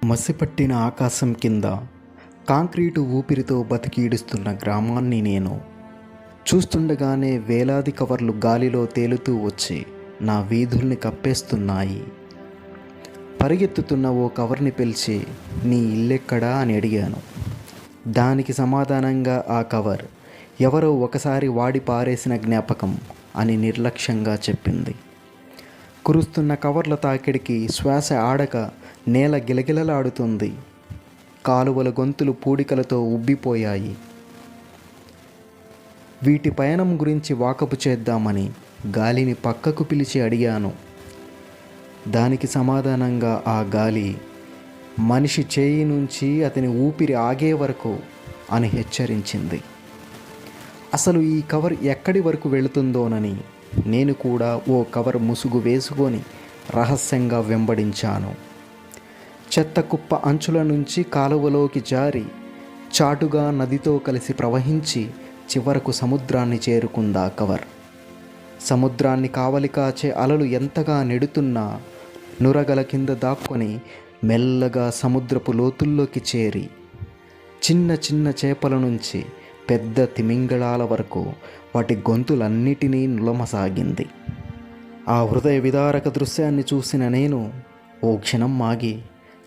మసిపట్టిన ఆకాశం కింద కాంక్రీటు ఊపిరితో బతికీడుస్తున్న గ్రామాన్ని నేను చూస్తుండగానే వేలాది కవర్లు గాలిలో తేలుతూ వచ్చి నా వీధుల్ని కప్పేస్తున్నాయి. పరిగెత్తుతున్న ఓ కవర్ని పిలిచి నీ ఇల్లెక్కడా అని అడిగాను. దానికి సమాధానంగా ఆ కవర్ ఎవరో ఒకసారి వాడి పారేసిన జ్ఞాపకం అని నిర్లక్ష్యంగా చెప్పింది. కురుస్తున్న కవర్ల తాకిడికి శ్వాస ఆడక నేల గిలగిలలాడుతుంది. కాలువల గొంతులు పూడికలతో ఉబ్బిపోయాయి. వీటి పయనం గురించి వాకపు చేద్దామని గాలిని పక్కకు పిలిచి అడిగాను. దానికి సమాధానంగా ఆ గాలి మనిషి చేయి నుంచి అతని ఊపిరి ఆగే వరకు అని హెచ్చరించింది. అసలు ఈ కవర్ ఎక్కడి వరకు వెళుతుందోనని నేను కూడా ఓ కవర్ ముసుగు వేసుకొని రహస్యంగా వెంబడించాను. చెత్త కుప్ప అంచుల నుంచి కాలువలోకి జారి చాటుగా నదితో కలిసి ప్రవహించి చివరకు సముద్రాన్ని చేరుకుందా కవర్. సముద్రాన్ని కావలి కాచే అలలు ఎంతగా నెడుతున్నా నురగల కింద దాక్కొని మెల్లగా సముద్రపు లోతుల్లోకి చేరి చిన్న చిన్న చేపల నుంచి పెద్ద తిమింగళాల వరకు వాటి గొంతులన్నిటినీ నులమసాగింది. ఆ హృదయ విదారక దృశ్యాన్ని చూసిన నేను ఓ క్షణం ఆగి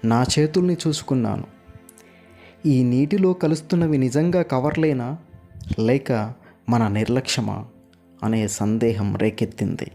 నా చేతుల్ని చూసుకున్నాను. ఈ నీటిలో కలుస్తున్నవి నిజంగా కవర్లేనా లేక మన నిర్లక్ష్యమా అనే సందేహం రేకెత్తింది.